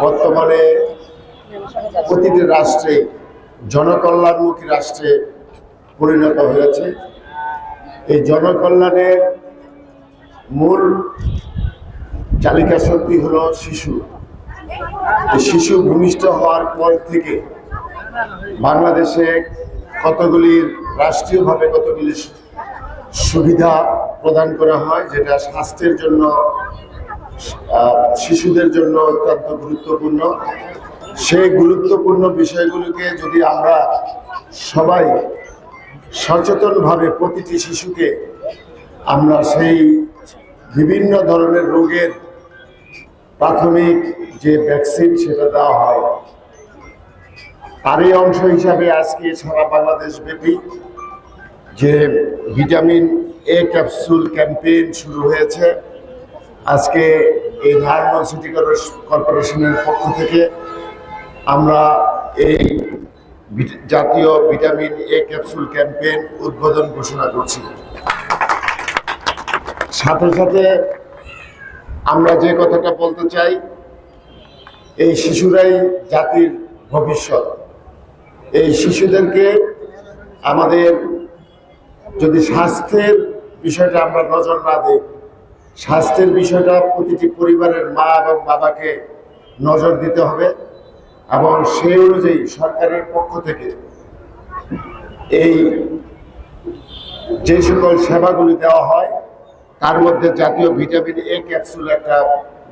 বর্তমানে প্রতিটি রাষ্ট্রে জনকল্যাণমুখী রাষ্ট্রে পরিণত হয়েছে। এই জনকল্যাণের মূল চালিকা শক্তি হলো শিশু। শিশু ভূমিষ্ঠ হওয়ার পর থেকে বাংলাদেশে রাষ্ট্রীয়ভাবে কতগুলি সুবিধা প্রদান করা হয়, যেটা স্বাস্থ্যের জন্য শিশুদের জন্য অত্যন্ত গুরুত্বপূর্ণ। সেই গুরুত্বপূর্ণ বিষয়গুলোকে যদি আমরা সবাই সচেতনভাবে প্রতিটি শিশুকে আমরা সেই বিভিন্ন ধরনের রোগের প্রাথমিক যে ভ্যাকসিন সেটা দেওয়া হয়, তারই অংশ হিসাবে আজকে সারা বাংলাদেশ ব্যাপী যে ভিটামিন এ ক্যাপসুল ক্যাম্পেইন শুরু হয়েছে। আজকে এই নারায়ণগঞ্জ সিটি কর্পোরেশনের পক্ষ থেকে আমরা এই জাতীয় ভিটামিন এ ক্যাপসুল ক্যাম্পেইন উদ্বোধন ঘোষণা করছি। সাথে সাথে আমরা যে কথাটা বলতে চাই, এই শিশুরাই জাতির ভবিষ্যৎ। এই শিশুদেরকে আমাদের যদি স্বাস্থ্যের বিষয়টা আমরা নজর না দিই, স্বাস্থ্যের বিষয়টা প্রতিটি পরিবারের মা এবং বাবাকে নজর দিতে হবে এবং সেই অনুযায়ী সরকারের পক্ষ থেকে এই যে সকল সেবাগুলি দেওয়া হয় তার মধ্যে জাতীয় ভিটামিন এ ক্যাপসুল একটা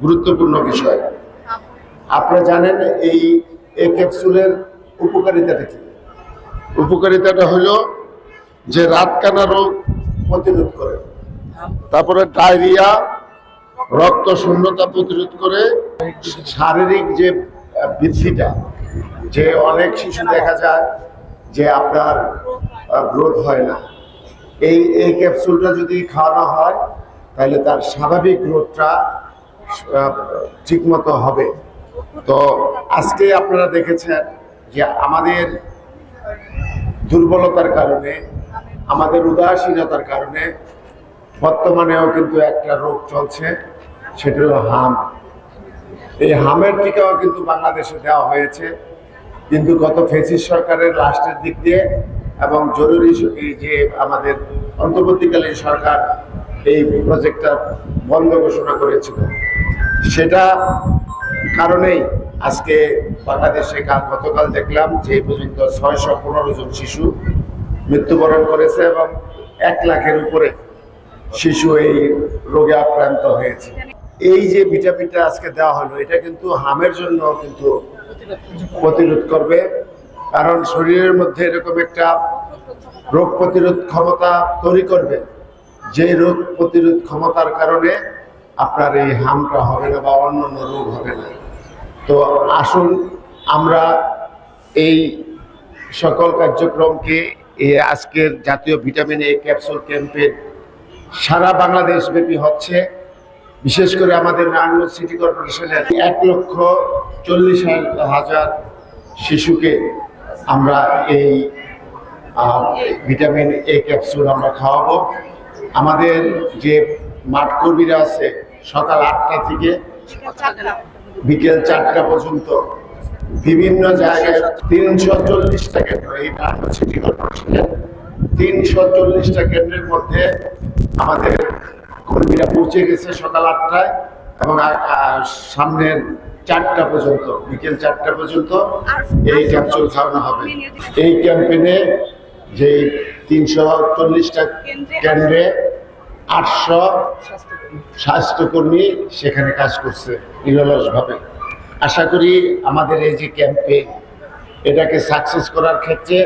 গুরুত্বপূর্ণ বিষয়। আপনারা জানেন এই এ ক্যাপসুলের উপকারিতাটা কি? উপকারিতাটা হলো যে রাতকানা রোগ প্রতিরোধ করে, তারপরে ডায়রিয়া, রক্ত শূন্যতা প্রতিরোধ করে, শারীরিক যে বৃদ্ধিটা, যে অনেক শিশু দেখা যায় যে আপনার গ্রোথ হয় না, এই ক্যাপসুলটা যদি খাওয়ানো হয় তাহলে তার স্বাভাবিক গ্রোথটা ঠিকমতো হবে। তো আজকে আপনারা দেখেছেন যে আমাদের দুর্বলতার কারণে, আমাদের উদাসীনতার কারণে বর্তমানেও কিন্তু একটা রোগ চলছে, সেটা হলো হাম। এই হামের টিকাও কিন্তু বাংলাদেশে দেওয়া হয়েছে, কিন্তু গত ফ্যাসিস্ট সরকারের লাস্টের দিক দিয়ে এবং জরুরি যে আমাদের অন্তর্বর্তীকালীন সরকার এই প্রজেক্টটা বন্ধ ঘোষণা করেছিল, সেটা কারণেই আজকে বাংলাদেশে গতকাল দেখলাম যে এই পর্যন্ত 615 জন শিশু মৃত্যুবরণ করেছে এবং 1 লাখের উপরে শিশু এই রোগে আক্রান্ত হয়েছে। এই যে ভিটামিনটা আজকে দেওয়া হলো, এটা কিন্তু হামের জন্য কিন্তু প্রতিরোধ করবে, কারণ শরীরের মধ্যে এরকম একটা রোগ প্রতিরোধ ক্ষমতা তৈরি করবে, যে রোগ প্রতিরোধ ক্ষমতার কারণে আপনার এই হামটা হবে না বা অন্যান্য রোগ হবে না। তো আসুন আমরা এই সকল কার্যক্রমকে আজকের জাতীয় ভিটামিন এ ক্যাপসুল ক্যাম্পেইন সারা বাংলাদেশ ব্যাপী হচ্ছে। বিশেষ করে আমাদের নারায়ণগঞ্জ সিটি কর্পোরেশনের 1,40,000 শিশুকে আমরা এই ভিটামিন এ ক্যাপসুল আমরা খাওয়াবো। আমাদের যে মাঠ কর্মীরা আছে সকাল 8টা থেকে বিকেল 4টা পর্যন্ত বিভিন্ন জায়গায় 340টা কেন্দ্র, এই নারায়ণগঞ্জ সিটি কর্পোরেশনের 340টা কেন্দ্রের মধ্যে আমাদের কর্মীরা পৌঁছে গেছে সকাল 8টায় এবং সামনের 4টা পর্যন্ত, বিকেল 4টা পর্যন্ত এই ক্যাপসুল খাওয়ানো হবে। এই ক্যাম্পেইনে যে 340টা কেন্দ্রে 800 স্বাস্থ্যকর্মী সেখানে কাজ করছে নিরলসভাবে। আশা করি আমাদের এই যে ক্যাম্পেইন, এটাকে সাকসেস করার ক্ষেত্রে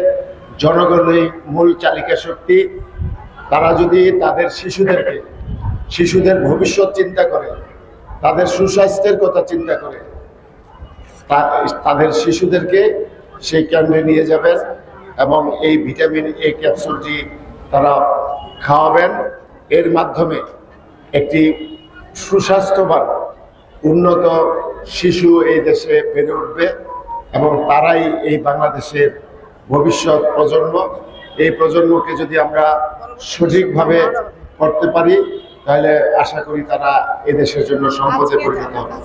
জনগণই মূল চালিকা শক্তি। তারা যদি তাদের শিশুদের ভবিষ্যৎ চিন্তা করে, তাদের সুস্বাস্থ্যের কথা চিন্তা করে, তাদের শিশুদেরকে সেই কেন্দ্রে নিয়ে যাবেন এবং এই ভিটামিন এ ক্যাপসুলটি তারা খাওয়াবেন। এর মাধ্যমে একটি সুস্বাস্থ্যবান উন্নত শিশু এই দেশে বেড়ে উঠবে এবং তারাই এই বাংলাদেশের ভবিষ্যৎ প্রজন্ম। এই প্রজন্মকে যদি আমরা সঠিকভাবে করতে পারি তাহলে আশা করি তারা এদেশের জন্য সম্পদে পরিণত হবে।